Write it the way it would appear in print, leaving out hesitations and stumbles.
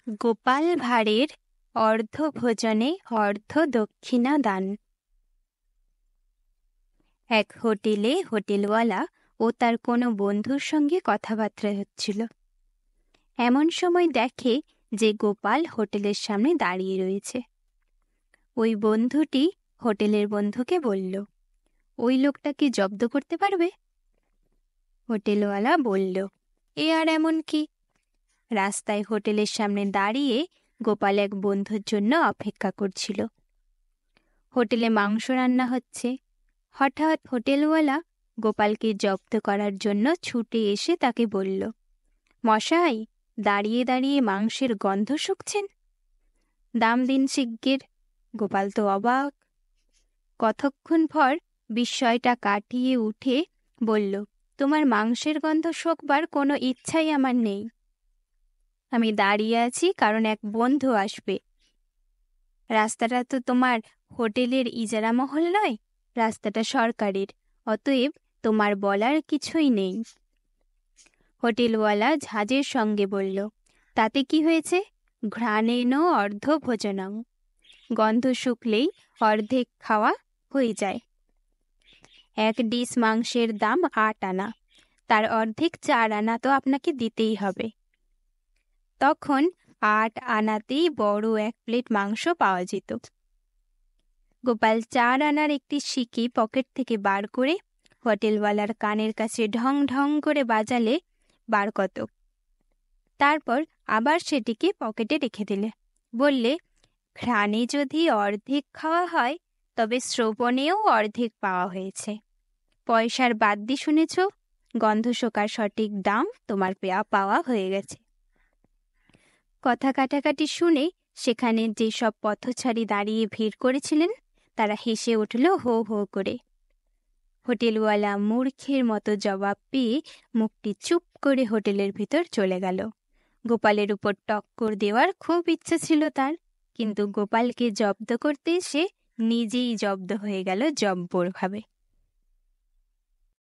গোপাল ভাঁড়ের অর্ধভোজনে অর্ধ দক্ষিণা দান। এক হোটেলে হোটেলওয়ালা ও তার কোনো বন্ধুর সঙ্গে কথাবার্তা হচ্ছিল। এমন সময় দেখে যে গোপাল হোটেলের সামনে দাঁড়িয়ে রয়েছে। ওই বন্ধুটি হোটেলের বন্ধুকে বলল, ওই লোকটাকে জব্দ করতে পারবে? হোটেলওয়ালা বলল, এ আর এমন কি? রাস্তায় হোটেলের সামনে দাঁড়িয়ে গোপাল এক বন্ধুর জন্য অপেক্ষা করছিল। হোটেলে মাংস রান্না হচ্ছে। হঠাৎ হোটেলওয়ালা গোপালকে জব্দ করার জন্য ছুটে এসে তাকে বলল, মশাই, দাঁড়িয়ে দাঁড়িয়ে মাংসের গন্ধ শুকছেন, দাম দিন শিগগির। গোপাল তো অবাক। কতক্ষণ পর বিস্ময়টা কাটিয়ে উঠে বলল, তোমার মাংসের গন্ধ শোকবার কোনো ইচ্ছাই আমার নেই। আমি দাঁড়িয়ে আছি কারণ এক বন্ধু আসবে। রাস্তাটা তো তোমার হোটেলের ইজারা মহল নয়, রাস্তাটা সরকারের, অতএব তোমার বলার কিছুই নেই। হোটেলওয়ালা ঝাঁজের সঙ্গে বলল, তাতে কি হয়েছে? ঘ্রাণেন অর্ধ ভোজনং, গন্ধ শুকলেই অর্ধেক খাওয়া হয়ে যায়। এক ডিশ মাংসের দাম 8 আনা, তার অর্ধেক 4 আনা তো আপনাকে দিতেই হবে। তখন 8 আনাতেই বড় এক প্লেট মাংস পাওয়া যেত। গোপাল 4 আনার একটি সিকি পকেট থেকে বার করে হোটেলওয়ালার কানের কাছে ঢং ঢং করে বাজালে বার কত। তারপর আবার সেটিকে পকেটে রেখে দিলে। বললে, ঘ্রাণে যদি অর্ধেক খাওয়া হয় তবে শ্রবণেও অর্ধেক পাওয়া হয়েছে। পয়সার বাদ্যি শুনেছ, গন্ধ শোকার সঠিক দাম তোমার পাওয়া হয়ে গেছে। কথা কাটাকাটি শুনে সেখানে যেসব পথচারী দাঁড়িয়ে ভিড় করেছিলেন তারা হেসে উঠল হো হো করে। হোটেলওয়ালা মূর্খের মতো জবাব পেয়ে মুখটি চুপ করে হোটেলের ভিতর চলে গেল। গোপালের উপর টক্কর দেওয়ার খুব ইচ্ছে ছিল তার, কিন্তু গোপালকে জব্দ করতে এসে নিজেই জব্দ হয়ে গেল জব্বরভাবে।